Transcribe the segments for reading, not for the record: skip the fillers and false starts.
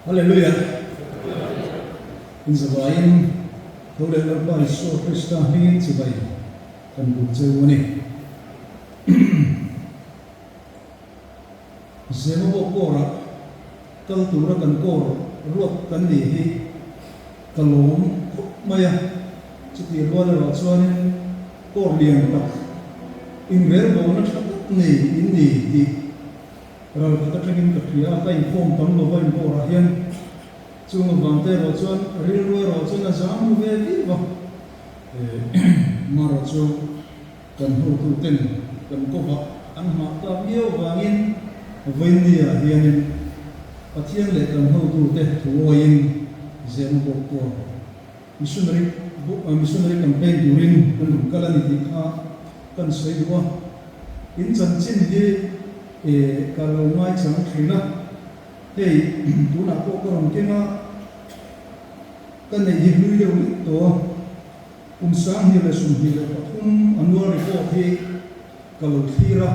Hallelujah. In Zabayan, Hole Lord Isu Krista hingin Zabay, kan bukjewani. Zemo kora, kal tura kan kor, ruat kan dihi, kalom maya, cuti luar racuan, kor liang tak. Ingwer bona chatat ni ini di. Ral kata kagin kakria kai form tam lo vai ko rahian chung bangte ro chuan ril ro ro chuan a jam ve vi ba ma ro chu kan hu tu ten kan ko ba an ma ta bio wangin vendia hianin pathian le kan hu tu te thuoin zem ko ko missionary campaign during kan kalani ti kha kan sei wa in chan chin hi kalau mai chẳng thấy na hey tu na ko ko rom kena kan nei hi lui deu li to sang hi le sum hi le pathum anwar ri ko hi kalau thira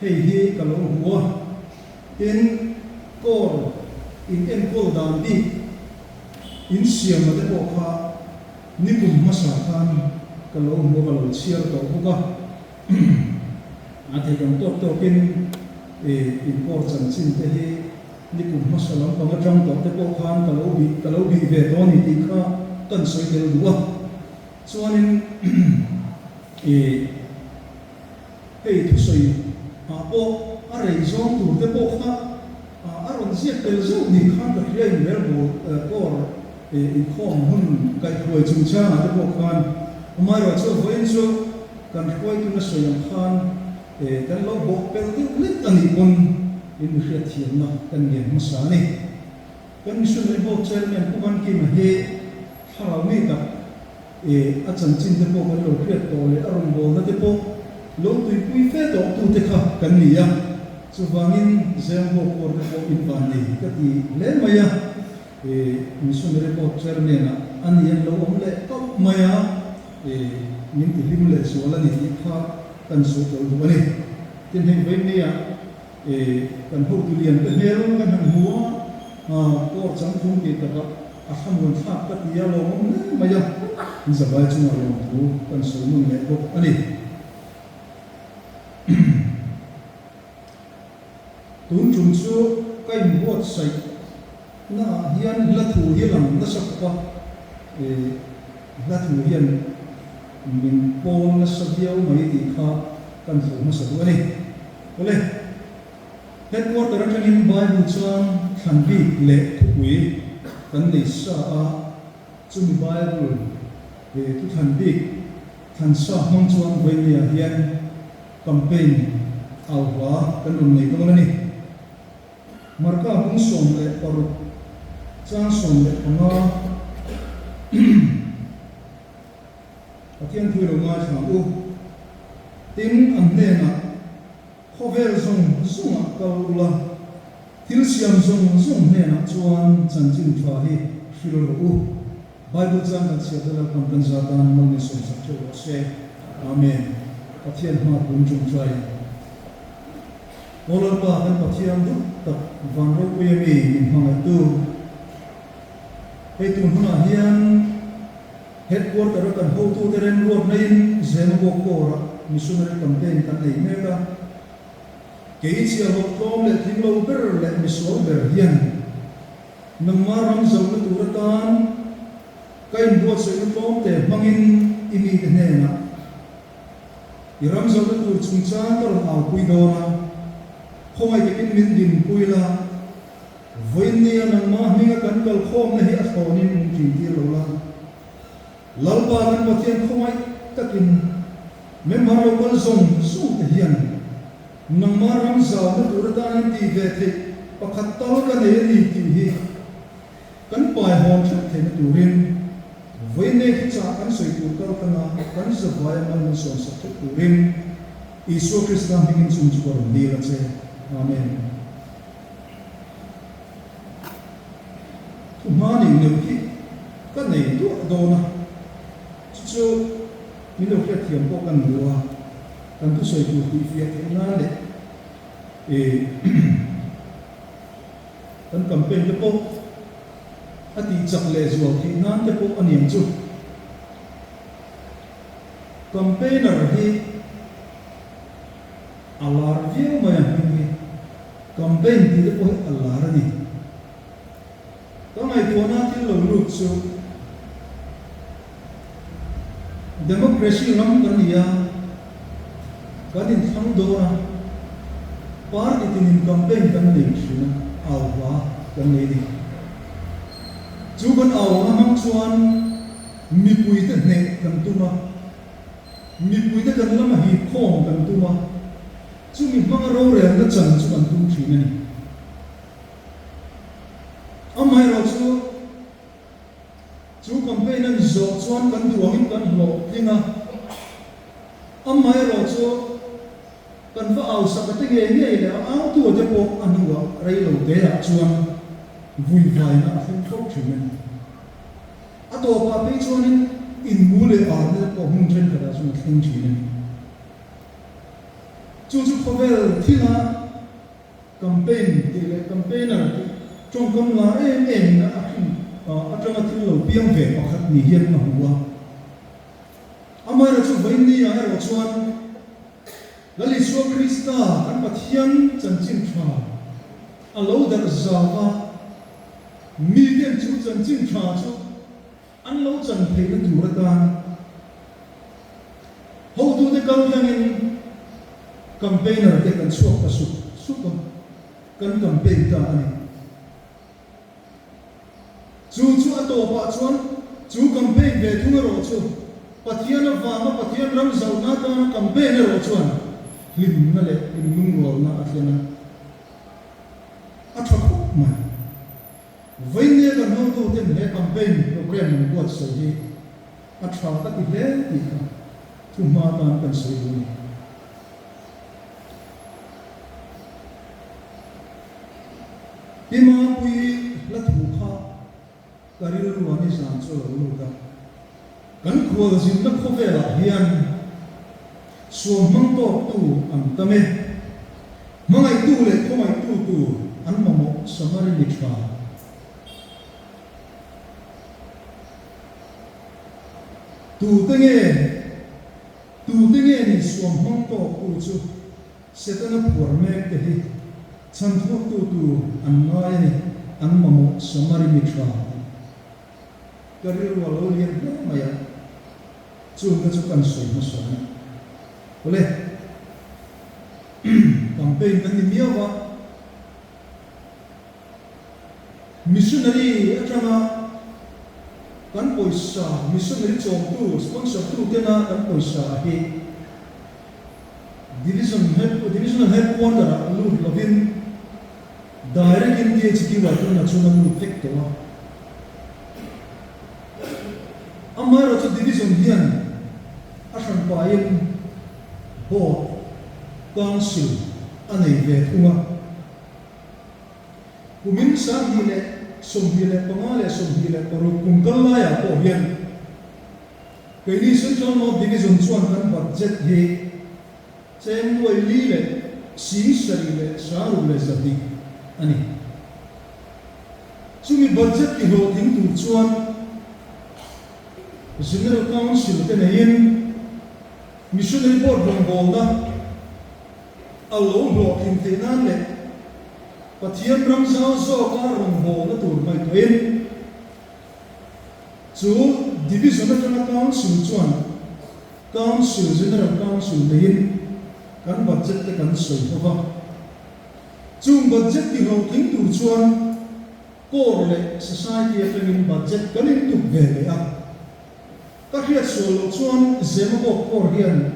hey hi kalau huwa in ko in en ko dan di in siam ma de ko kha ni kum ma sa khan kalau mo kalau chiar to ko ka ate yang tok tokin important sin te hi ni kum masalam pang atang tok te ko khan kalau bi ve to ni ti kha kan soi del duwa chuanin hey tu soi o are zong tu te ko kha aron siat tel zo ni khan ka hlei mer bo kor in khom hun kai khoi chung cha te ko khan mai ro chu voin chu kan khoi tu na soi yang khan kan lo bok pel ti lit ani pon in hriat thiam na kan ngen masani kan missionary board chairman puan ki ma he harau mi ta a chan chin te po kan lo hriat to le aron bol na te po lo tui pui fe to tu te kha kan ni ya chu wangin zem bo por te po in ban ni ka ti le maya missionary board chairman an yen lo om le top maya min ti lim le so la ni ti kha kan so to du ani tin heng ve ni ya kan ho tu lian kan hero kan han huwa ko chang thum ki ta ka a kham ron kha ka ti ya lo mom ne ma ya zabai chu ma lo tu kan so mun le ko ani tun chum chu kai bot sai na hian la thu hi lam na sak pa la thu hian min pol na sabiau mai ti kha kan thu ma sa ani ole headquarter atangin bible chuan thanbi le thupui kan nei sa a chumi bible tu thanbi than sa hong chuan venia hian campaign alwa kan un nei tong ani marka hung som le paru chang som le anga Atian thui lo ngai thang u tin an ne na khovel zong zong ka ula thil siam zong ne na chuan chan chin thwa hi hilo lo u bible chang kan sia dala kan kan za dan mal ni som sak tho se amen Atian ma bun jung trai ola pa kan Atian du tak van ro ku yemi in hang tu he tu huna hian headquarter kan ho tu teren ruat nain zemo ko missionary campaign kan nei meka ke chia ho tom le thinglo ber le misol ber hian namaram zong tu ratan kain buat se tom te mangin imi te na iram zong tu chungcha tor au kuidona khomai ke min din puila voinia nang ma minga kan kal khom na hi astonin ti ti lo la lalpa kan pathian khomai takin memaro kal zong su te hian nangmaram zaw na turatan ti ve the pakhat tal ka nei ni ti hi kan pai hon thak the na turin voine ki cha kan soi tu kal kana kan sa vai man so sa turin Isu Krista hingin chung chu ron di la che amen tumani ne ki kan nei tu do na chu min lo khat thiam ko kan duwa kan tu soi tu ti fiat na le kan campaign te po ati chak le zual thi nan te po aniam chu campaigner hi alar view maya hi campaign ti te po alar ni Tama ito natin lo so democracy lang kaniya kanin thang do na par itinin campaign kan nation awa kan ni chu ban awa mang chuan mi pui te ne kan tuma mi pui te kan lama hi khom kan tuma chu mi mang ro re na chan chu kan tum thi ni amai ro chu campaign an zo chuan kan duangin kan lo linga amai ro chu kan fa au sa ka te nge le au tu te po anuwa rei lo te a chuan vui vai na thing thok thumen ato pa pe chuan in mu le a ne ko hun tren ka chu thing thumen chu khovel thina campaign ti le campaigner trong công la em na trong cái thil lo piang ve pakhat ni hian na huwa amai ra chu vain ni a ro chuan lali so krista kan pathian chan chin tha alo dar zawa mi den chu chan chin tha chu an lo chan thei na du ra kan ho tu de kal hangin campaigner te kan chuak ka su kan campaign ta ani chu ato pa chuan chu campaign ve thunga ro chu pathian awama pathian ram zauna ta campaign ro chuan lim na le lim nung ro na athena athakhu mai vaine kan ho tu ten le campaign program ni buat so hi atha ta ti le ti ka chu ma ta kan so ni bima pui la thu kha karil ruani san cho lu da kan khol zin na khovela hian so mang to tu am tame mangai tu le khomai tu an mamo samari ni thwa tu tenge ni so mang to tu chu setana por me te hi chan thok tu an ngai ni an mamo samari ni thwa karil walo lian na maya chu kan soi ma so na ole campaign kan ni miawa missionary atama kan poisa missionary chom tu sponsor tu tena kan poisa hi division headquarter lu lovin direct india chiki wa tu na chuna lu tek to amaro chu division hian asan pain board council anei ve thunga kumin sa hile somhile pangale somhile paru kungkalla ya po hian kaini central north division chuan kan budget hi chen loi li le si sari le saru le zati ani chumi budget ki ho thing tu chuan General Council tenayin missionary board rong bolda alo lo intenan le pathian ram sao so ka rong bol na tur mai toin chu division of council chuan council general council lein kan budget te kan soi hova chung budget ki ho thing tur chuan kor le society affecting budget kan in tu ve a các hiện solo chuan zema bo por hian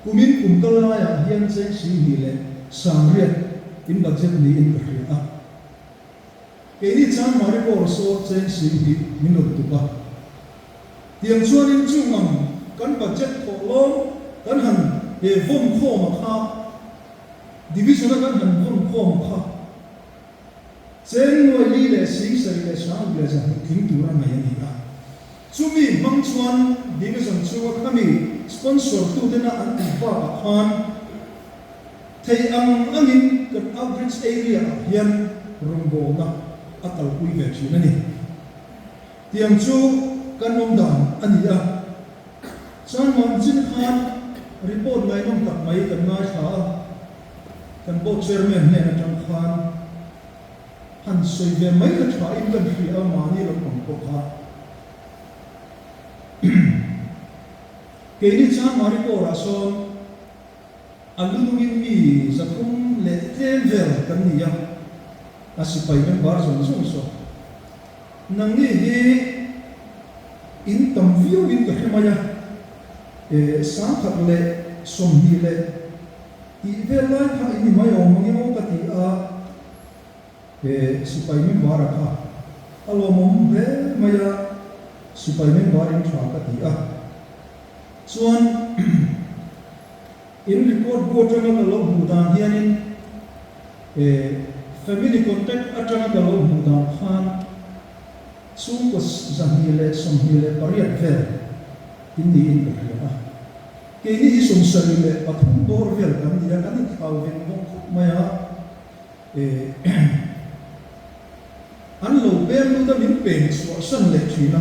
kumin kumkala ya hian chen si hi le sangriat in budget ni in khria a ke ni chan mari por so chen si hi minut tu ba tiang chuan in chungam kan budget ko lo kan han e vom kho ma kha division kan han vom kho ma kha chen noi li le sing sai le sang le sa thing tu ra mai ni a chumi mangchuan division chuwa khami sponsor tu dena an ba khan thei ang angin kan outreach area hian rumbo na akal pui ve chi nani tiang chu kan nom dan ania chan mon jin khan report lai nom tak mai kan nga tha kan bo chairman ne na tang khan han soi ve mai ka tha in kan fi a ma ni lo kom ko kha ke ni chan ma report a son alungin mi zakum le tevel kan ni ya asipai men bar zon zon so nang ni hi in tam view in ka hemaya sang khat le som hi le I velai kha ini mai om ngi mo ka ti a sipai men bar kha alo mom ve maya sipai men bar in thwa ka ti a chuan in report board atanga ka lo bhudan hianin family contact atanga ka lo bhudan khan chung ko zahile somhile pariat vel inni in ka ke ni hi som sarile pathum dor vel kan dia kan thau ven bong maya an lo ber lu da min pen so san le thina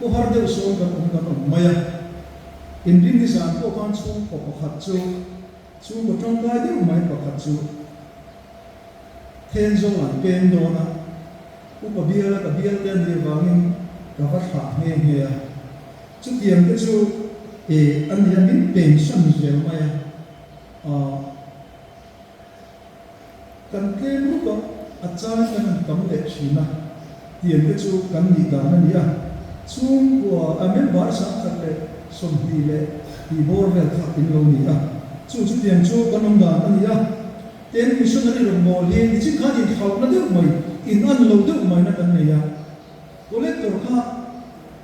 ko har de so kan maya in ring ni san ko kan chung ko khat chu chung ko tong kai de mai ko khat chu ten zo an pen do na u pa bial ten de wangin ka va tha he he ya chu tiam ke chu an ya min pen san zel mai kan ke lu ko acha kan kam le china tiam ke chu kan ni da na ni ya chung ko amen bar sa khat le som hi le hi bor vel kha in lo ni a chu tiang chu kanom da ani a ten missionary ro mo le ni chi kha ni thau na de mai in an lo de mai na kan nei a collector kha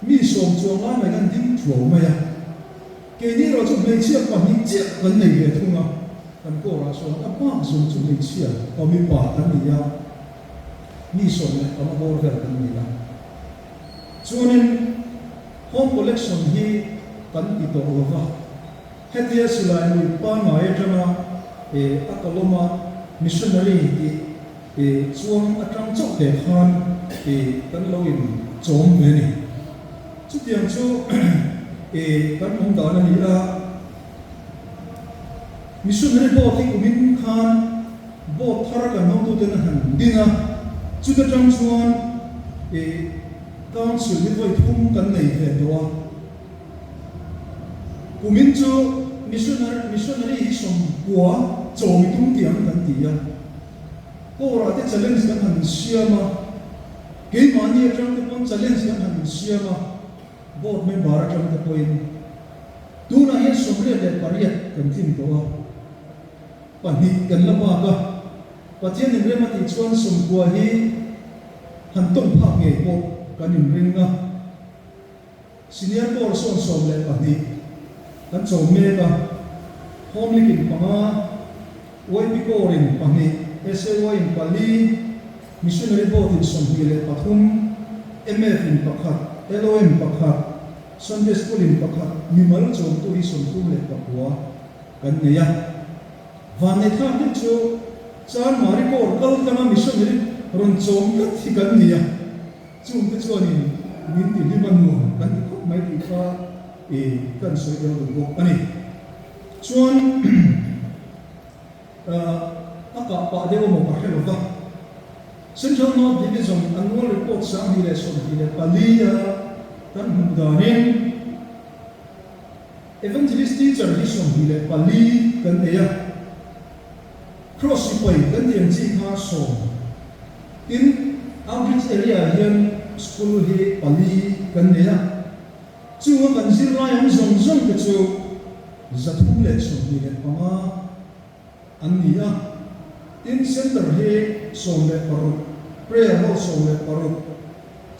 mi som chuang la mai kan ding thlo mai a ke ni ro chu mai chi pa ni chi kan nei le thunga kan ko ra so a pa zum chu mai chi a o mi pa kan ni a mi som le ka bor vel kan nei a chuanin home collection hi kan ito ova hetia silai ni pa ngai tama akaloma missionary ti chuang atang chok te khan kan loin chom ve ni chu tiang chu kan mong da na ni a missionary bo ti kumin khan bo thar kan no tu ten han dinga chu ta tang chuan council ni voi thum kan nei ve do kumin chu missionary hi som bua chom tum tiang kan ti ya ko ra te challenge kan han siama ke mani atang te pon challenge kan han siama board member atang te poin tu na hi som le le pariat kan tin ko wa pani kan la ba ka patien ni rema ti chuan som bua hi han tong pha nge ko kan in ringa senior board som le pani kan chom me ka home likin panga YP rin pangi SAY in pali missionary board in somhile pathum MF in pakhat LOM pakhat Sunday school in pakhat mimal chom tu hi som tu le pakwa kan neya vane tha ni chu chan mari ko kal tama missionary ron chom ka thi kan neya chung te chuanin min ti liban mo kan ko mai ti fa kan soi do do ani chuan aka pa de mo pa helo va Central North Division annual report sa hi le som hi le palia kan hudanin evangelist teacher hi som hi le pali kan eya cross pai kan dian chi kha som in outreach area hian school hi pali kan eya chu kan zir lai ang zong zong ke chu zathum le som hi le panga an ni a in center he som le paru prayer hall som le paru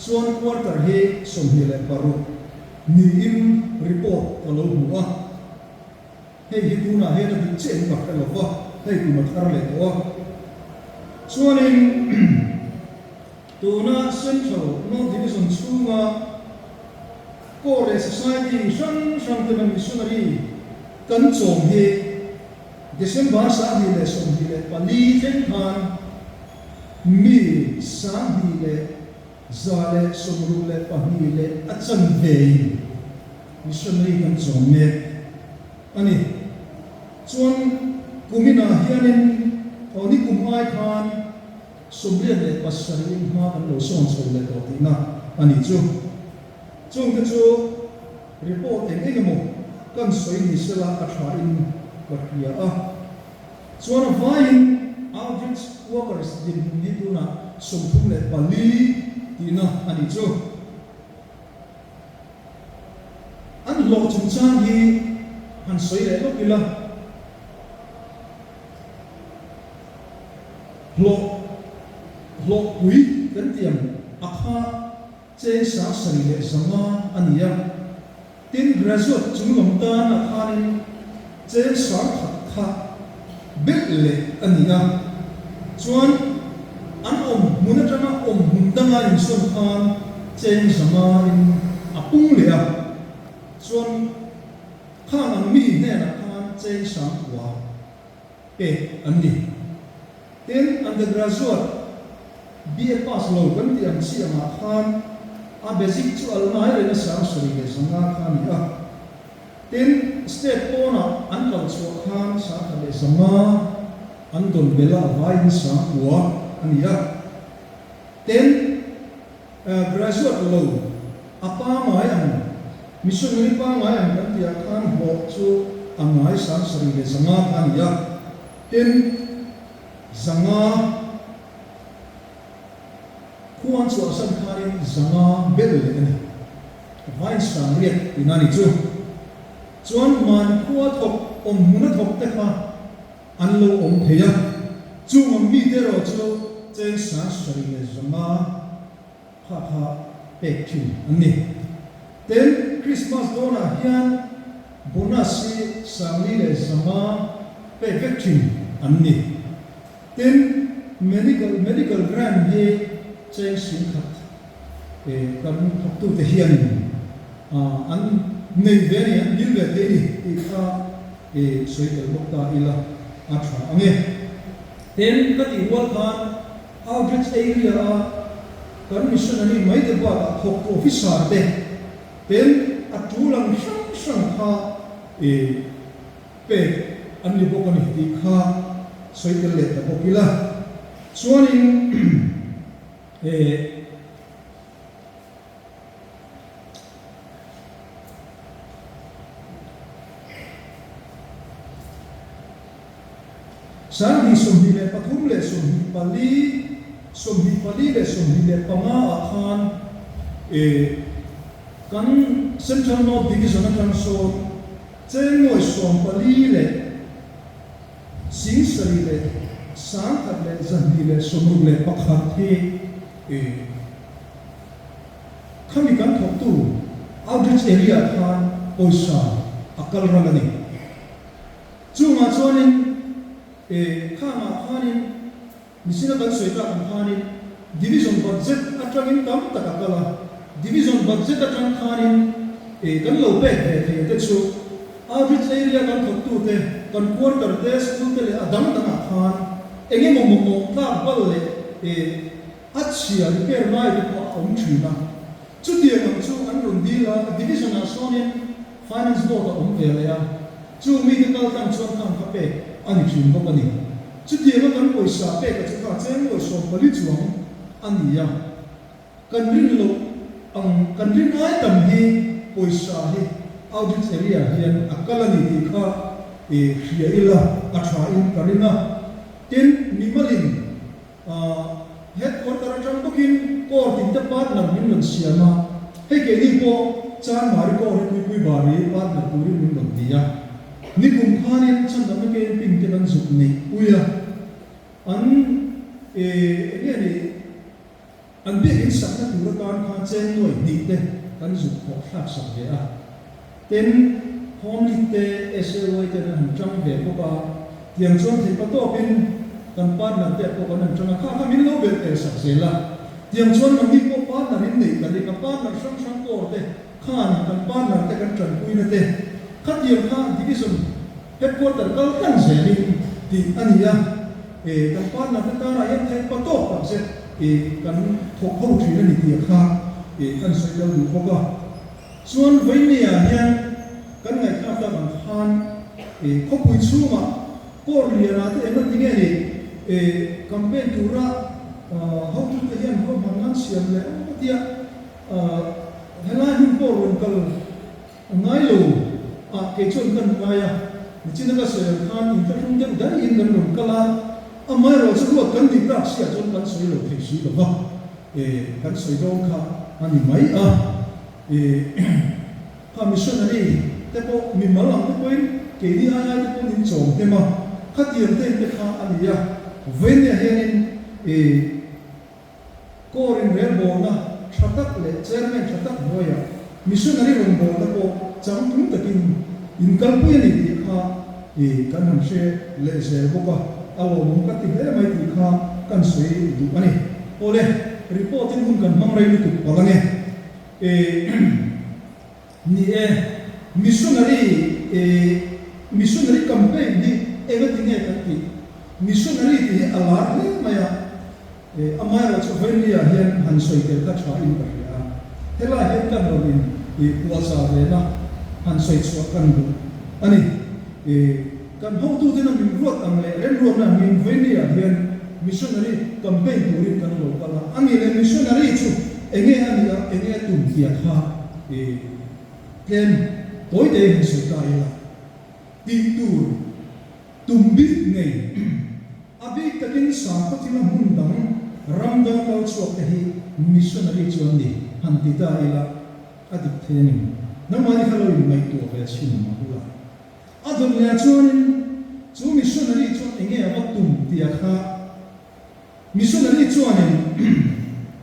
chuan quarter he som hi le paru ni in report alo huwa hei hi tuna he na bi chen ba ka lo wa hei ku ma thar le to chuan in tuna central no division chunga Kore society sang te missionary kan chom he December sa hi le som hi le pali ten han mi sang hi le zale somru le pahni le achan vei missionary kan chom me ani chuan kumina hianin oni kumai khan somrian le pasari ma an lo son chol le to tina ani chu chung te chu report engemo kan soi ni sela atha in patria a chuan vain outreach workers din ni tuna somthum le pali tina ani chu an lo chung chang hi han soi le lokila lo kui kan tiam akha che sa sari le sama ania tin graduate chung lom ta na khanin che sa kha bel le ania chuan an munatana mundanga in son khan chen sama in apung le a chuan khan ang mi ne na khan chen sa wa pe ani then undergraduate BA pass lo kan tiam si ama khan a basic chu alna le na sang suri le sanga khan ya then step ona an kal chu khan sa le sama an don bela vain sa wa ania then graduate lo apa mai an missionary pa mai an kan tia khan ho chu angai sang suri le sanga khan ya then zanga kuan chu asan kharin zanga bel le ani vain sang riat inani chu chuan man khuwa thok muna thok te kha an lo theya chu mi te ro chu chen sa sari le zanga kha pek chu ani then Christmas dona hian bonus sangli le zanga pe vaccine ani then medical grant ye chen sin khat kan thok tu te hian an nei veri an dil ve te ni kha soi tel bokta ila atha ame then kati wal khan outreach area kan missionary mai te ba thok officer te then atulang sang kha pe an li bokani ti kha soi tel le ta bokila chuanin Sandi somhi le pathum le somhi pali le somhi le panga akhan kan Central North Division kan so chengoi som pali le singsari le sang le zandi le somru le pakhat he kami kan thok tu outreach area khan poisa akal ramani chunga chonin khama khanin misina kan soita kan khanin division budget atangin kam takakala division budget atang khanin kan lo pe te chu outreach area kan thok tu te kan quarter te school te le adam tanga khan enge mo ta bal le achia repair mai ko thina chu tiang chu an run dila division a sonin finance board a vele ya chu medical tam chuan kam khape ani thin bok ani chu tiang kan poisa pe ka chu ka chen lo so pali chuang ani ya kan rin lo kan rin ai tam hi poisa hi outreach area hian akalani ti kha hria ila atha in karina tin mimalin headquarter atang bokin ko tin ta partner min lon siama he ke ni ko chan mari ko ni pui bari partner puri min lon dia ni kum khanin chan da ke ping te kan zuk ni uya an ni an be in sak na tur kan kha chen noi ni te kan zuk ko thak sak ve a ten homely te SLY te han chang ve ko ba tiang chuan thei pa to pin kan partner te ko kan chang kha min lo be te sak sela tiang chuan man ni ko partner in nei kan ka partner sang ko te khan kan partner te kan chan pui na te khat tiang kha division headquarter kal kan se ni ti ania kan pat na ta na yan thai pa to pa se kan thok ho thri na ni ti kha kan sai lo du ko ka chuan vai ni a hian kan ngai kha ta ban khan ko pui chu ma ko ri na te na ti nge ni campaign tura ho tu te hian ho man nan siam le tia hela hin ko ron kal ngai lo ke chon kan ngai Cina ka soal kan inter rumjang dari inter rum kala amai ro seluat kan di prak sia jon kan soal lo tesi lo ha kan soal dong ka ani mai ka missionary tepo mi malang te poin ke di aya te pun in chong te ma khatiam te te kha ani ya ven ya henin korin rel bo na thatak le chairman thatak boya missionary rum bo ta ko chang tum takin in kalpui ni ti kha kan han she le se boka awo mum ka ti le mai ti kha kan sui du ani ole report in hun kan mang rai ni tu palange ni missionary campaign ni everything e kan ti missionary ti alar le maya amai ra chu ven ya hian han soi tel ka tha in ka ya hela hian kan ro in puasa le na han soi chu kan du ani kan ho tu tin min ruat ang le ren ruat na min venia hian missionary campaign turin kan lo kala ani le missionary chu enge ani ya enge tum kia kha ken toy de hin soi ta ila ti tur tum bi nei abi takin sa patina hun dang ram dang kau chu te hi missionary chu ani han ti ta ila adik thenin namani khalo mai tu ve sin ma hula adon ya chuan chu missionary chuan enge atum ti kha missionary chuan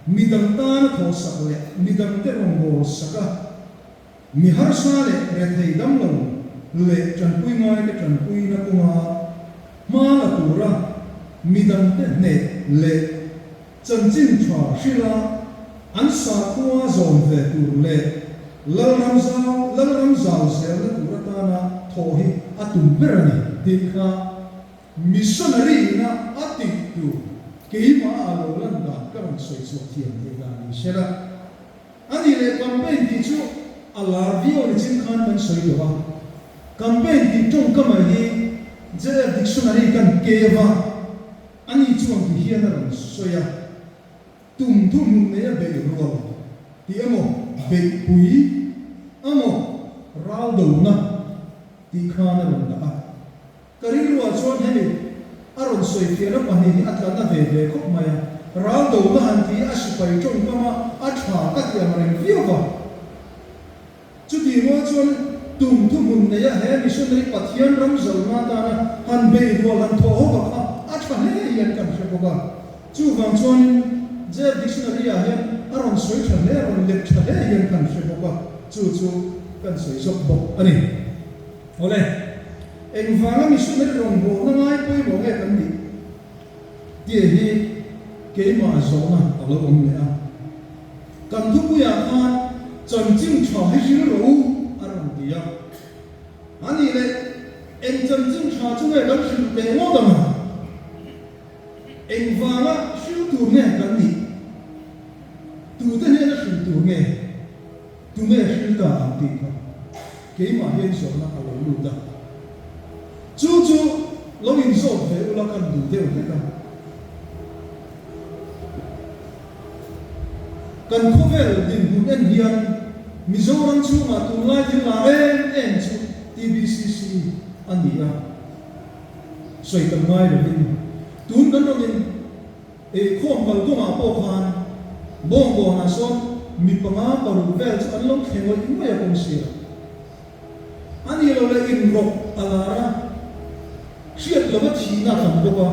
midang tan tho sak le midang te rong bo saka mi har sa le re thei dam lo le chan pui ngai ke chan pui na kuma ma la tura midang te ne le chan jin chwa shila an sa khua zon ve tur le lalram zao se la tura ta na thohi atum berani dikha missionary na atitu keima alo landa kan soi so thiam te ga ni shela ani le campaign ti chu ala vio ni chin khan kan soi lo ba campaign ti tong kama hi je dictionary kan keva ani chuang ti hian ran soya tum ne ya be ro ti amo be pui amo raldo na ti khana ron da karin wa chuan hemi aron soi fiana pani ni atlana ve ve khop maya raldo na han ti asipai chong kama atha ka ti amaren viova chuti wa chuan tum ne ya he missionary pathian ram zalma ta na han be ro lan tho ho ka atha ne yan kan se boga chu wang chuan je dictionary ya he aron soi tha ne aron lek tha ne yan kan se boga chu kan soi sok bo ani ole engvanga missionary rong bo na ngai poi bo nge kan di tie hi ke ma zona alo om le a kan thu pu ya khan chan jing chha hi jil ro aram dia ani le en chan jing chha chu nge kan shu te mo da ma engvanga shu tu nge kan di tu te ne na shu tu nge shu ta am ti ka ke ma hen zona alo lu da chu lo in so ve ula kan du de ka kan khovel din bu en hian mizoram chu ma tu lai tin la en chu TBCC ania soi tam mai lo din tun kan ro din khom kal ko ma po khan bong bo na so mi panga paru vel chu an long kheng in mo ya kom sia ani lo le in ro alara siat lo ba thi na tham ko ba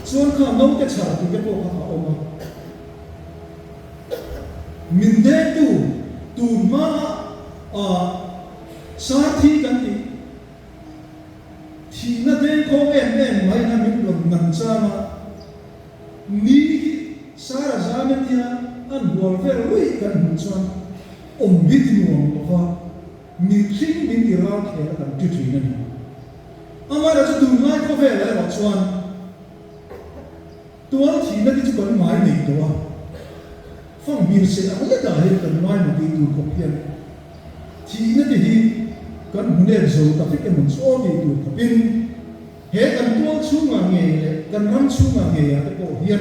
chuan kha no ke chha ti ke po kha oma min de tu ma sa thi kan ti thi na de ko em mai na min lo nan cha ma ni sara za me tia an bol ver ui kan chuan om bit nu om ko mi thing min ti ra ke kan ti thi na ni amara chu tu mai ko ve la chuan tua thì nó đi chụp máy này tua phong biên sẽ ở đây đã hiện cần nói một cái tu copy thì nó thì cần nên rồi tập cái mình số thì tu copy hệ cần tua chú mà nghề cần rắm chú mà nghề cái bộ hiện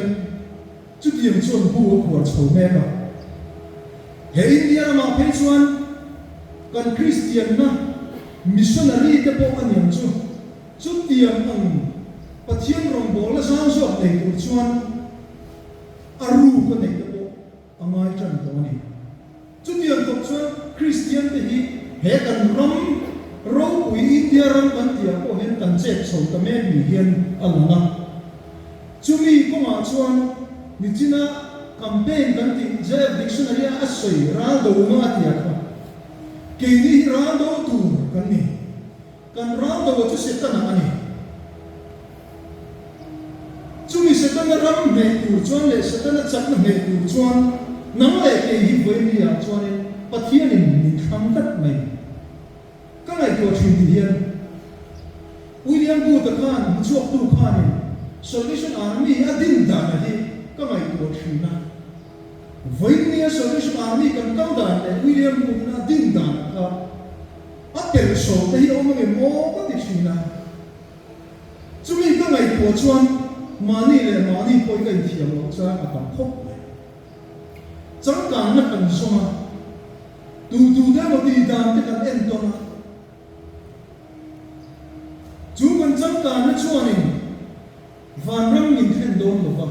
chút điểm chuẩn bu của số mẹ mà hệ India mà phải chuẩn cần Christian na missionary cái bộ anh em chút điểm anh và thiên rồng bố là sao số này của chuẩn aru cái này cái bộ anh ai chân đó này chút điểm của chuẩn Christian thì hệ cần rắm rau quý India rắm cần tiền của hiện cần chết số cái mẹ bị hiện anh na chú mi có mà chuẩn ni china campaign kan ti je dictionary a soi ra do ma ti a ke ni ra do tu kan ra do chu setan ani chu mi setan ram ne tu chuan le setan chak ne tu chuan nang le ke hi voi ni a chuan pathian ni tham tat mai ka ngai to thin ti hian William Booth khan chuak tu khan Salvation Army a din da na hi ka ngai to thin na Voinia Salvation Army kan kau dan le William Booth na din dan ka atel so te hi omang e mo ka ti thina chumi ka ngai po chuan mani poi ka thiam lo cha a tam khop chang kan na kan soma tu da mo ti dan te kan en to na chu kan chang kan na chuanin van ram min khen don lo ba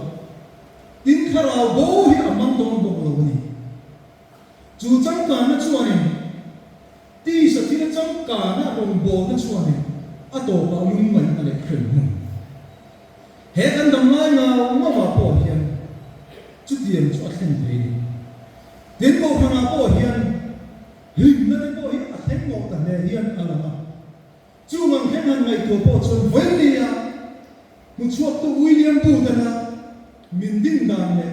tin kharau bo hi amang don bo lo ni chu chang kan na chuanin ti sa ti chang kan na ron bo na chuanin a to ba lung mai na le khen mu he kan dam lai na ma ma po hian chu tiam chu a khen thei tin bo khana po hian lim na po hi a khen mo ta ne hian ala ma chu mang khen han mai to po chuan voi ni ya mu chuak tu William Booth na min ding dan le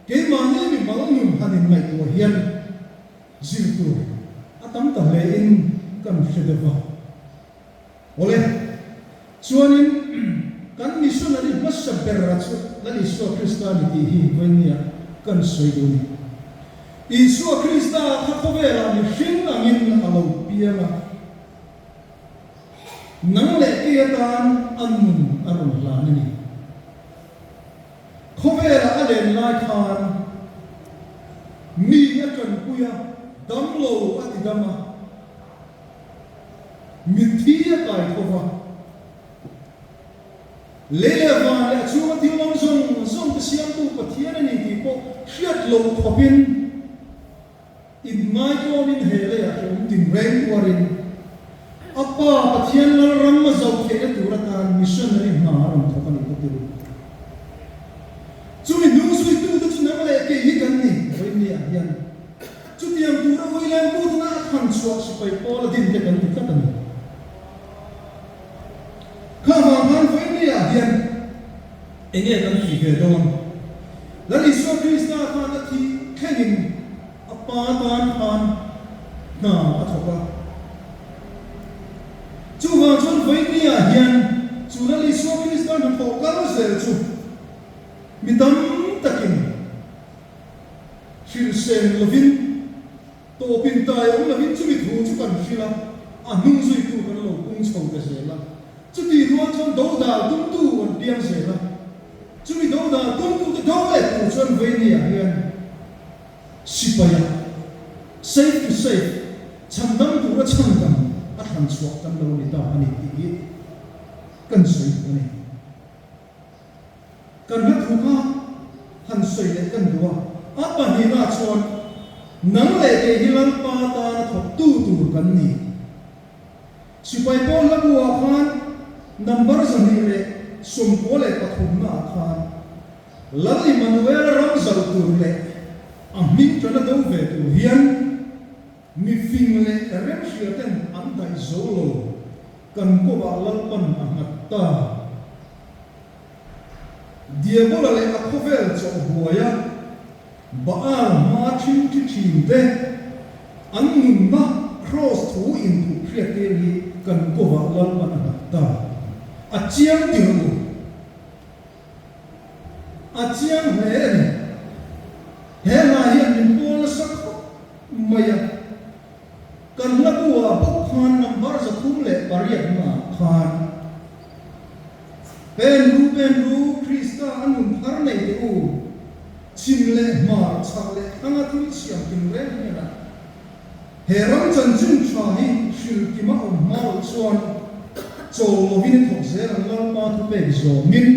ke ma ni mi ma ngum hanin mai to hian zil tu atam ta le in kan fedeva ole chuanin kan missionary masa berra chu lali so Christianity hi venia kan soiduni Isu Krista khavela ni hin angin alo piama nang le ke tan anmun arun lanani khovela alen lai khan mi akan kuya damlo atidama mithia kai khova leva le chu ti long song te siam tu pathian ni ti ko hiat lo khopin in mai ko min hele a tin rain warin apa pathian la ram ma zau ke tu ratan missionary na ram thokan ko ti chu mi nu sui tu chu na le ke hi kan ni roi ni a yan chu tiam tu ra voi lam bu na khan chuak si pai pol din te kan ti ka ni ka ma man voi ni a yan enge kan ti ke don la ni so Krista ka na ti khenin apa tan khan na a thoka chu wa chon voi ni a yan chu la li so Krista na ko ka zel chu mi dam takin fil sen lovin to pin tai ong lovin chu mi thu chu kan fila a nung zui tu kan lo kung chou ka zela chu ti ruan chon do da tum tu an piang zela chu mi do da tum tu te do le tu chon voi ni a yan sipaya safe to safe chandam tu ra chandam a than chuak kan lo ni ta ani ti kan soi ani kan na thu ka han soi le kan duwa apa ni na chon nang le ke hilang pa ta thok tu kan ni sipai pon la buwa khan number zani le som ko le pathum na khan lali manuel ram zal tur le amin chana do ve tu hian mi fing le rem shiaten an dai zolo kan ko ba lalpan amatta diabola le akhovel cho boya baal ma thin de anun ma cross thu in tu kriateri kan ko ba lalpan amatta achiang tiu chiang he ni he na hian min pol sak maya kan la bua bok khan number za thum le pariat ma khan pen ru krista anun har nei te u chim le mar chak le anga thil siam kin re ni na he ram chan chin tha hi shil ki ma mal chuan chol lovin thok zer an lar pa thu pe zo min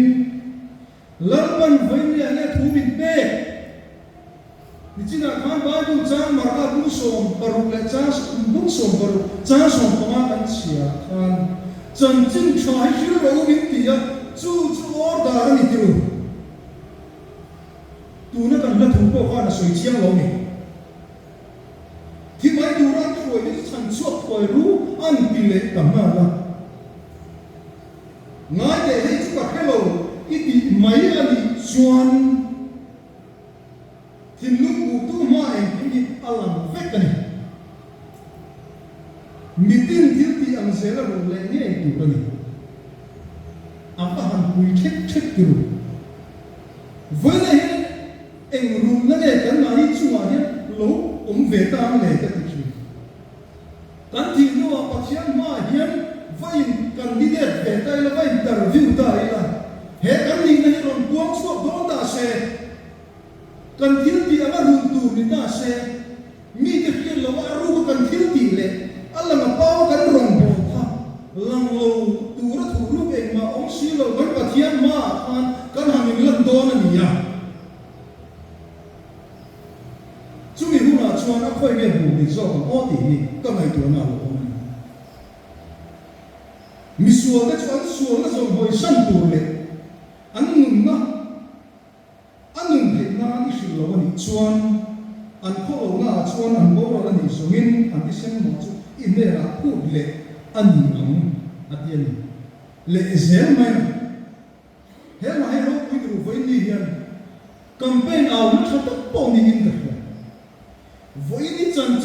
lar ban vai ni ane thu min pe ni china khan ba du chang mar ka bu som paru le cha bu som paru cha som pa ma kan chia khan chan chin tha hi shil ro min ti ya chu or da ni ti ru tu na kan la thu ko khan soi chiang lo ni thì mấy đứa ra khỏi cái sản xuất khỏi rú ăn tỷ lệ tầm nào là ngay để thấy chúng ta cái lầu cái tỷ mấy anh đi xoan thì lúc cụ tu mà em cái gì làm vết cái này meeting thiếu thì anh sẽ là một lệ như này tụ cái này anh ta hành bùi chết kiểu với này em rùm nó này cái nào đi chung à nhé lố ông về ta này cái gì kan thi no pathian ma hian vain candidate ve tai la vain interview tai la he kan ni na ron buang chuak do ta se kan thil ti anga run tu ni ta se mi te khian lo wa ru kan thil ti le alla ma pau kan rong bo tha lang lo tu ra thu ru ve ma ong si lo kan pathian ma kan hamin lan do na ni ya chúng mình hôm nào cho nó khơi miệng bù thì do còn có tỷ các ngày tuổi nào cũng mi xuống cái chỗ anh xuống nó dùng hồi sân tuổi lệ anh ngừng thì na đi xin lỗi anh chuan anh khó na chuan anh bố rồi anh xuống in anh đi xem một chút in đây là cút lệ anh ngừng anh tiền lệ dễ mà thế mà hay lúc quý vị với đi hiện campaign ảo nó thật tốt đi in được với đi chân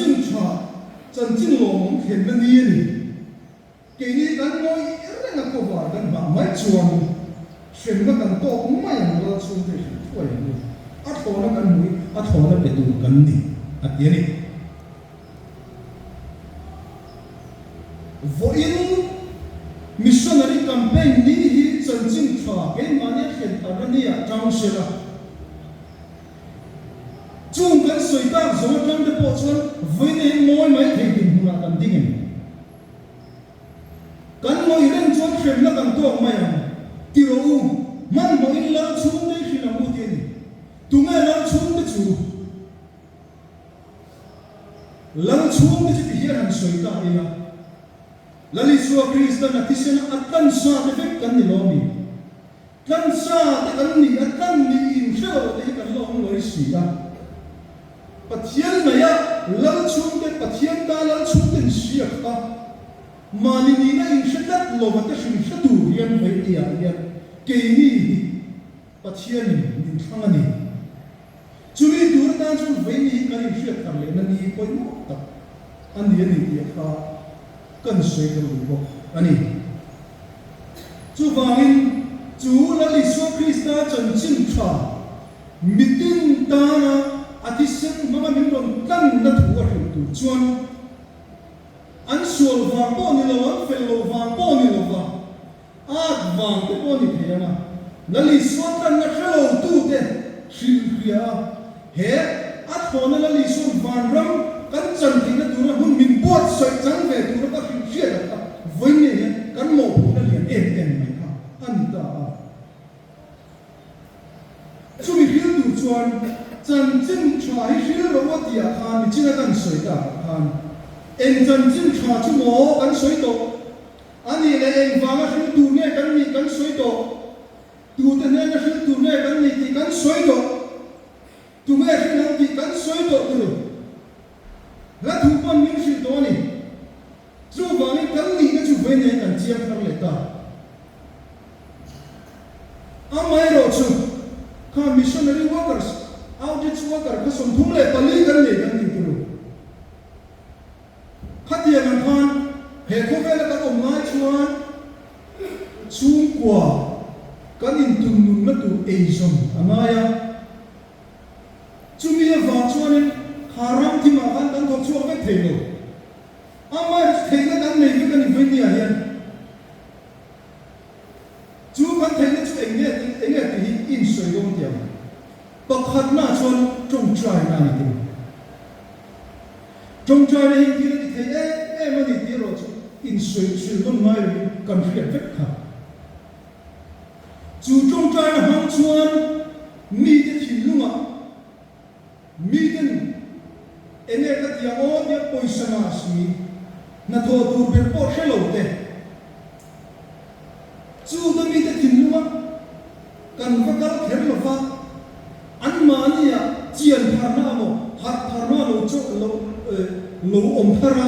chân lòng hiện lên đi đi cái này gắn ngôi rất là có vài gắn bằng mấy chuồng xem nó gắn to cũng mấy anh lo xuống thì thôi luôn ắt thôi nó gắn mũi ắt thôi nó bị tụt gắn đi tiền đi với missionary campaign đi hi chân cái mà nhé hiện tại nó đi trong xe là chung kan soi ta zo tang de po chuan với ne moi mai thei din huna kan ding kan moi ren chuan khem na kan to mai am ti ro man moi la chung de khi na mu tin tu me la chung de chu la chung de ti hian an soi ta ila la li su krista na tisena atan sa de vek kan ni lo mi kan sa de kan ni atan ni in sho de kan lo loi si ta pathian naya lal chung de pathian ta lal chung den siak ta mani ni na in shatat lo ba ta shin shatu rian vai tia ya ke ni pathian ni thangani chumi dur ta chu vai ni ka ri siak ta le na ni koi mo ta an ni ni ya kha kan sei ka lu bo ani chu wangin chu la li so krista chan chin tha mitin ta na atisan mama min ron kan na thu a tu chuan an sual wa po ni lo an fel lo wa po ni lo wa at wang te po ni thena na li so tan na khalo tu te shil khia he at ho na li so van ram kan chan ti na tu na hun min bot soi chan ve tu na ka shil khia ta voi ne kan mo na lian em mai ha an ta chu mi hil tu chuan chân chân trai hiếu rồi có tiệt khan thì chỉ là cần soi ta khan em chân chân trai chú mỏ cần soi tổ anh ấy là em vàng cái hiếu tu này cần soi tổ tu tên này cái hiếu tu này thì cần soi tổ tu này hiếu nào thì cần soi tổ được là tu quan minh hiếu tổ này chú vàng này cần gì cái chú về này cần chia khăn lệ ta anh mấy rồi chú khan missionary workers outreach worker ka som thum le pali kan le kan ti tu khatia man khan he ko vela ka om ngai chuan chung kwa kan in tum nun na tu eizom angaya chumi va chuanin haram thi ma kan thok chuak ve theilo ama theina kan nei ve kan ve ni a hian chu kan theina chu enge ti in soi dong tiam pakhat na chuan trong trai na ni tu trong trai na hi ti na ti thei ma ni ti ro chu in soi don mai kan fiat vek kha chu trong trai na hang chuan mi te thin lunga mi ten ene ka tia o ne poisa na si na tho tu ber po shelo te chu da mi te thin lunga kan va kal kher lo fa an ma ni ya chian thar na mo hat thar na lo chu lo om thara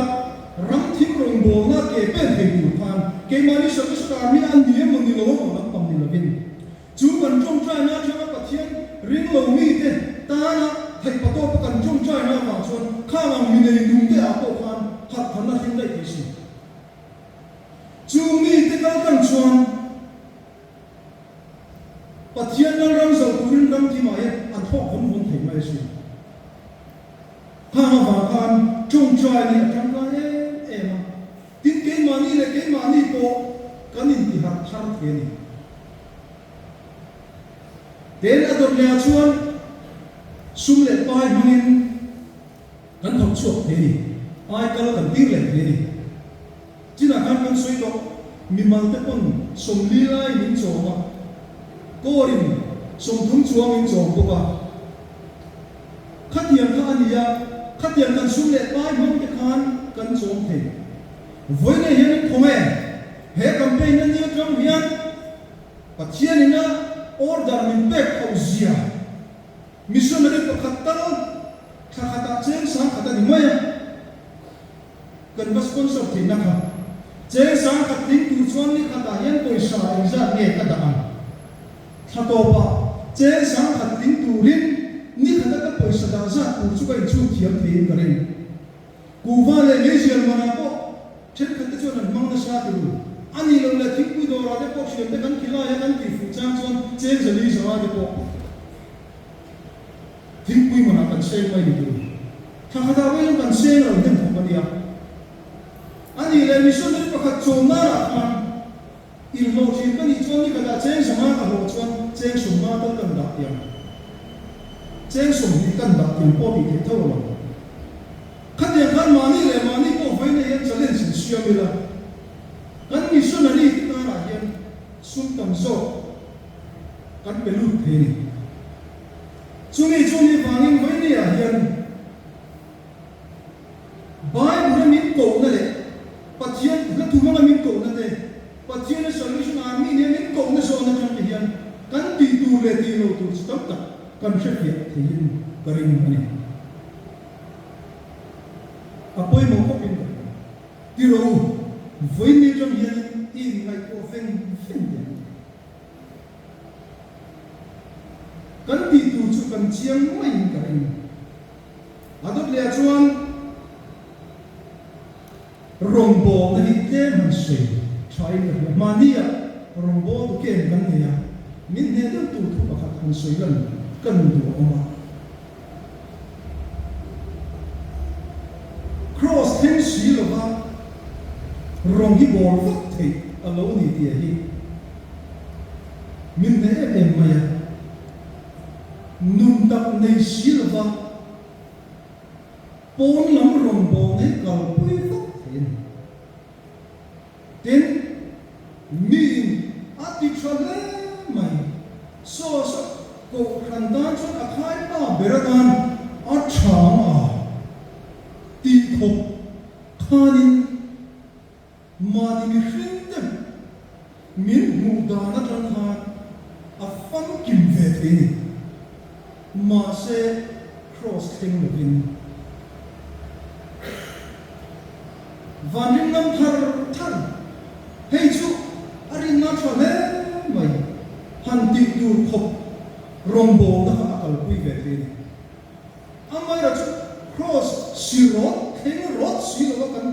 ram thim rong bo na ke pen thei tu khan ke mani sa ka mi an ni mo ni lo mo pam ni lo bin chu kan trong trai na chu ka thian ring lo mi te ta na thei pa to pa kan trong trai na ma chuan kha ma mi nei dung te a ko khan hat thar na hin dai ke si chu mi te ka kan chuan pa thian na ram zo turin ram ti ma ye an thok hon hon thei mai si kha ma khan trong trai ni atang ka ma tin ke mani le ke mani ko kan in ti har thar the ni den ador le chuan sum le pai mangin kan thok chuak the ni ai kal kan tir le the ni china kan soi to mi mal te pon som li lai min choma korin som thum chuang in chom ko ba khatian kha ania khatian kan sum le pai mang te khan kan chom the voi ne hian khome he campaign an ni tram hian pathian ina order min pek khozia missionary pakhat ta khata chen sang khata ni maya kan ba sponsor thi na kha chen sang khat ting tu chuan ni khata hian poisa exam nge ka da an thato pa chen sang khat ting tu rin ni khata ka poisa da za tu chu kai chu thiam thein karin ku va le leisure mana ko chen khat chu nan mang na sa tu ani lo la thing pu do ra de ko shen de kan khila ya kan ti fu chang chuan chen zali sa de ko thing pu mana kan sei mai ni tu tha khata we kan sei ro den thong pa dia ani le mission de pakhat chom na ra khan il lo thin kan ni chuan ni ka chen sama ka ho chuan chen sum ma to kan da tiam chen sum ni kan da tiam po ti the tho lo khat ya kan mani le mani ko vai ne yan challenge sin sia mi la kan missionary ta ra hian sum tam so kan pelu the ni chumi wangin vai ni a hian bai bu min ko na le pathian ka tu ma min ko na te pathian na solution army ne min ko na so na kan hian kan ti tu le ti lo tu stop ta kan she ya the yin karin ani apoi mo ko pin ti ro voi ni jom hian in ngai ko fen kan ti tu chu kan chiang mai karin adot le chuan rombo na hi te man sei try na mania rombo tu ke kan ne ya min ne tu tu pakhat han sei kan du oma cross thing si lo ba rong hi bol fak thei alo ni ti hi min ne em ma ya num tak nei si lo ba pon lam rong bo ne kal pui fak thei ten min ati chale mai so ko khandan so akhai pa beradan achama ti thok khanin mani mi hrintem min mudana tan khan afam kim ve the ma se cross thing lovin vanin nam thar hei chu arin na chale mai han ti tu khop rombo na akal pui ve the amai ra chu cross siro thing rot siro kan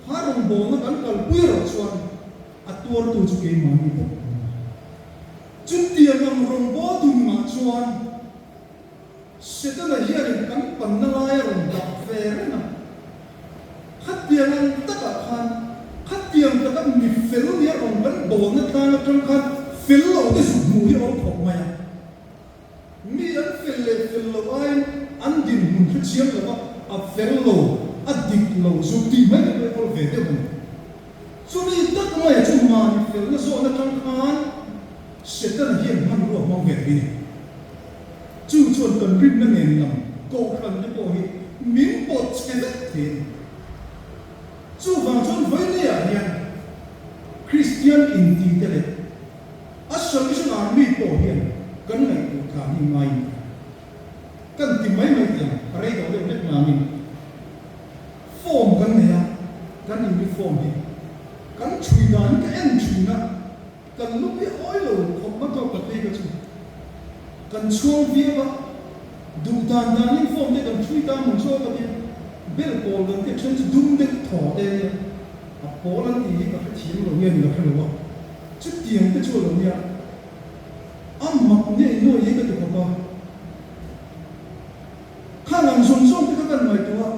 harong bo na kan kal pui ro chuan atur tu chu ke mani ko chút tiền làm rồng bó tùm mà chuan sẽ tới là hiện cắn phần năng ai rồng gặp về đấy nè khát tiền ăn tất cả khan khát tiền cho các nhịp phèn nhẹ rồng vẫn bổ nó ta trong khan phèn lâu cái sụp mùi ông học mày mi ăn phèn lâu ai ăn điểm mùi chút chiếm là à phèn lâu à địch lâu dù tìm mấy cái con về đấy mình số đi tất cả mọi chuyện mà phèn nó số nó trong khan sẽ tới là hiện hẳn của mong về đi chú chuẩn cần rinh năng nền lòng cầu khẩn cho bộ hiện miếng bột cái đất thế chú vào chuẩn với lẽ hiện Christian in đi tới Salvation Army bộ hiện cần này của cả những mai cần tìm mấy tiền ở đây đó đều biết mà mình form cần này cần những form gì cần chui đàn cái em chui na cần lúc cái oil không bắt đầu cắt đi cái gì cần xuông vía ba đủ đàn đàn những form đấy cần chui đàn mình cho cái gì bel ball cần cái chân đúng đấy thỏ đây à ball là gì cái thiên rồi nghe được không đâu chút tiền cái chỗ rồi nha mặc nè nuôi cái được không bao khả năng dùng cái cần mày tua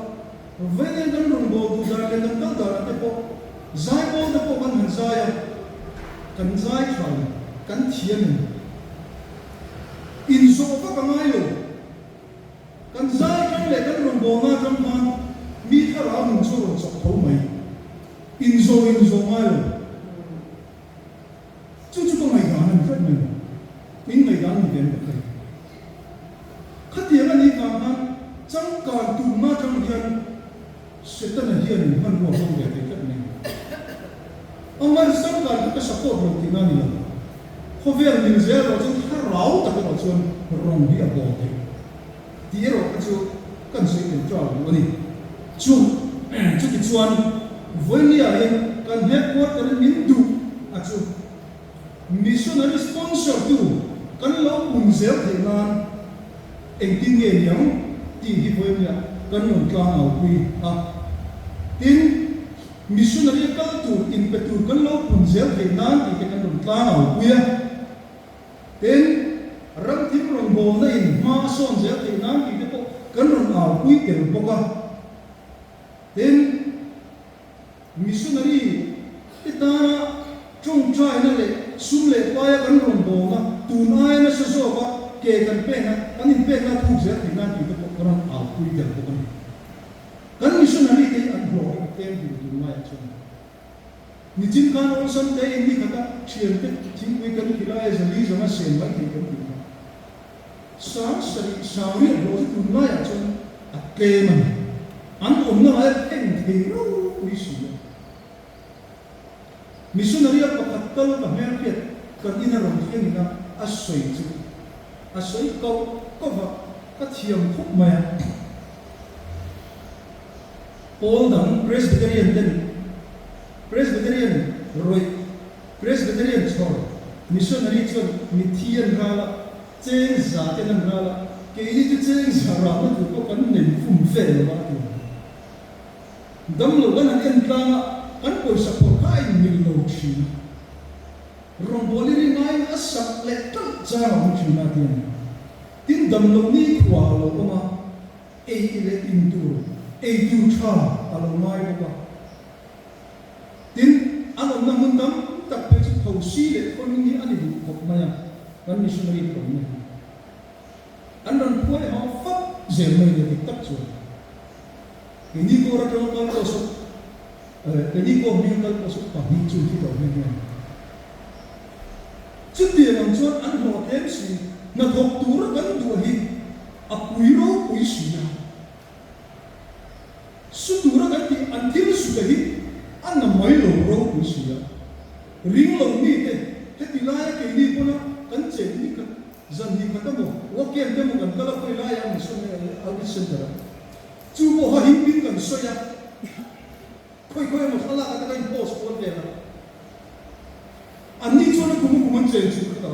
với cái cần rồng bồ đủ đàn cái cần đàn đàn cái bộ giải bồ cái bộ cần giải cần giải phải cần thiền in số các cái ai rồi cần giải cái này cần rồng bồ na trong hàng mi thà ra mình cho rồi sọc thấu mày in số ai rồi chú có mày gán mình rất mình in mày gán mình đến được không khát tiền là đi vào hàng trong cả tụ ma trong hiện sẽ tên là hiện hơn của ông về cái này ông ấy sống cả cái support rồi thì ngay là không biết là mình sẽ rồi chúng ta ráo tất cả rồi chúng rong đi ở bộ đấy thì rồi cái chú cần sự kiểm tra của mình chú cái chuan với nia hiện cần hết quát cần miếng đủ chú missionary sponsor tu cần lo cùng dẻo thế nan anh tin nghe nhắm tin hi với nia cần muốn tra nào quy tin missionary ka tu impetu kan lo pun zel ke nan ti ke kan tla na kuya ten ram thim rong bo na in ma son zel ke nan ti ko kan ron au kui ke ro ka ten missionary ita trong trai na le sum le pa ya kan rong bo na tu na na sa so ba ke kan pe na kan in pe na tu zel ke nan ti ko kan ron au kui ke ro ka kan missionary ke an ro tem di mai chung ni jin kan on san te ni kata chien te thing we kan kila is a lease ma sen ma ki kan ki sa ri ro tu mai chung a ke man an on na ai ten thi ro ui si missionary ka patal ka mer pet kan ina ron thien na a soi chu a soi ko va ka thiam khop mai Paul dang Presbyterian rồi Presbyterian chor missionary chor mithian rala cheng za te nan rala ke ni tu cheng za ra ma tu ko kan nen fum fe ba tu dam lo gan an ta kan ko support kai mil lo chi rong boli ri ngai asak le ta cha ra chi na tin dam lo ni khwa lo ko ma e le tin tu ei tu cha alo mai ba tin ano na mun dam tak pe chu thau si le kon ni ani du kop ma ya kan missionary ko ni an ran phoi ha fa je mai le tak chu ni ko ra ko so ni ko mi ko so pa ni chu ti do ni chu ti ram chu an ho tem si na thok tu ra kan du hi a pui ro pui si na sutura kan ti antil sudahi anna mai lo ro kusia ring lo ni te tilaya ke ni pona kan che ni ka zan ni ka mo wa ke te mo kan kala ko ilaya ni so audit center chu mo ha him bin kan so ya koi mo khala ka kan post ko le na anni chona kumu che chu ka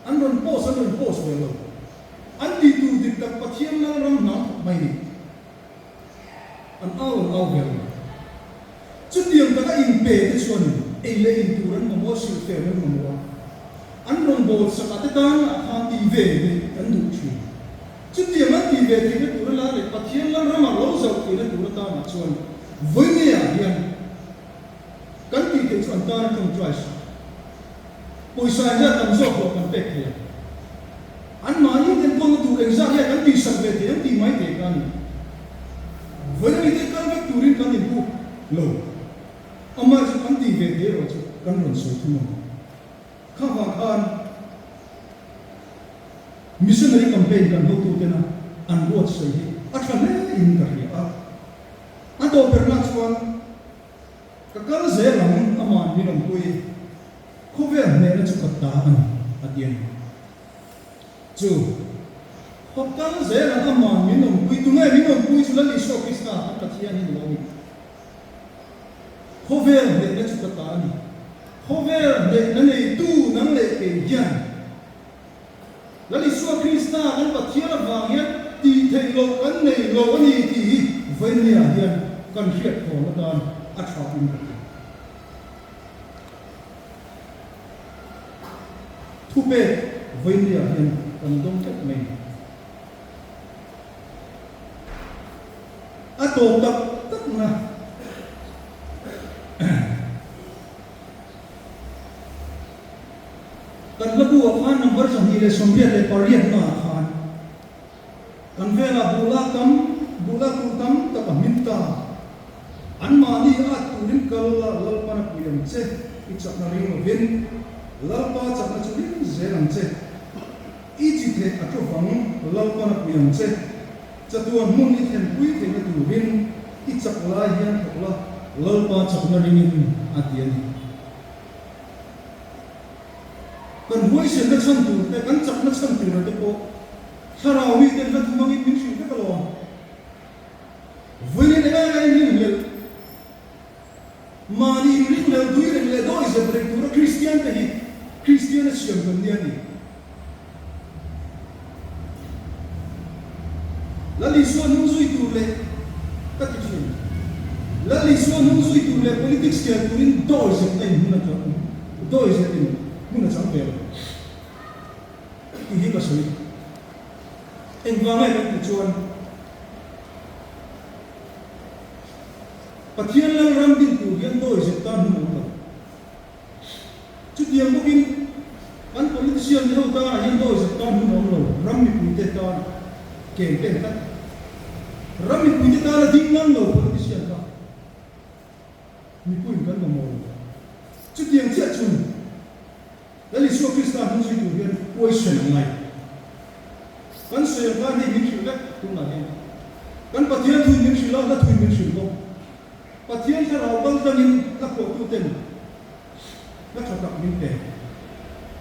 an ron post we lo an ti tu dik tak pathiam na ram na mai ni an au vel chút tiền ta in pe te chuan ei le in turan mo sil fe mo mo an kan rong bol sakate tan ha ti ve kan du chu chu ti ma ti ve ti tu la le pathian la rama lo zo ti na tu ta ma chuan voi ne ya hian kan ti ke chuan ta kan trai sa poi sa ja tam zo ko kan pek hian an ma ni den ko tu exam ya kan ti sak ve ti mai te kan voi ne te kan ve turin kan ni bu lo amma chu kan ti ve te ro chu kan ron so tu mo kha wa khan missionary campaign kan ho tu te na an buat so hi a than ne in ka ri a to per na chuan ka kal ze lam ama ni ram pui khover ne na chu ka ta an adian chu hokal ze lam ama ni ram pui tu ngai ni ram pui chu la li so krista an ka thian ni lo ni khover ne na chu ka ta ni khover ne na nei tu nang le ke yan la li so krista an ka thian wa hian ti thei lo an nei lo ani ti vai ni a hian kan hiat ko na dan a tha in ka thu pe vai ni a hian kan dong tek mai a to tak tak na kan labu khan number jang hi le sombiat le pariat na khan kan vela bula tam ta minta an ma ni a turin kal lal pa na puyam che I chak na ring vin lal pa chak na churin zelang che I chi the a to vang lal pa na puyam che chatuan mun ni then pui the na tu vin I chak la hian thokla lal pa chak na ring atian kan huai sen na chan tu te kan chak na chan tu na te po tharawi te na thumang I min shu te kalo vui ne ga ni le mani ni le dui le do is a break to Christian te hi Christian siam kan dia ni la li so nu zui tu le ka ti chi la li so nu zui tu le politics ke turin do is a thing na to do is a thing muna chang pe hi ka soi en va mai ti chuan pathian lang ram din tu hian do is a tan nu lo chu tiang bokin an politician ni ho ta hian do is a tan nu lo ram mi pu te ta ke ta ram mi pu te ta la ding lang lo politician ta mi pu in kan mo chu tiang chia chun Lali so Krista hun sui tu hian poi sen ngai kan se ka ni min shu le tu na hian kan pathian thu min shu la la thu min shu lo pathian sa raw bang tangin la ko tu ten la cha tak min te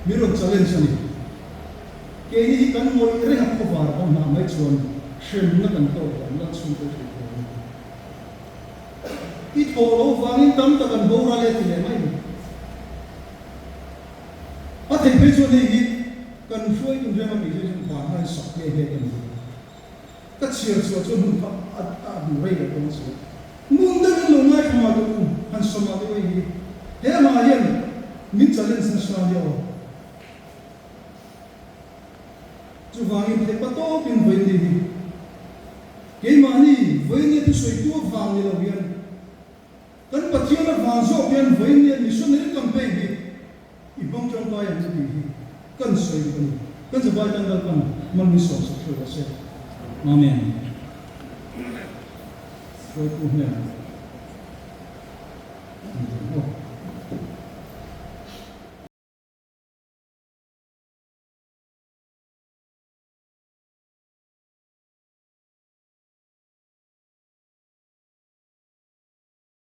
mi ron challenge ani ke ni kan mo re ha ko war on na mai chuan shem na kan to la chu te I tho lo wangin tam ta kan bo ra le ti le mai a thei pe chu nei hi kan hruai kun rema mi je pa hai sak ke he kan ka chiar chu chu hun pa a du rei le kon chu mun da kan lo ngai ma du han so ma de hi he ma yen min challenge na sha yo chu wangin the pa to pin voi ni hi ke ma ni voi ni tu soi tu wang ni lo hian kan pathian la wang zo hian voi ni missionary campaign hi ibang jong ta yang jadi kan soi kan sebai tanggal kan memisah sesuatu se amen soi punya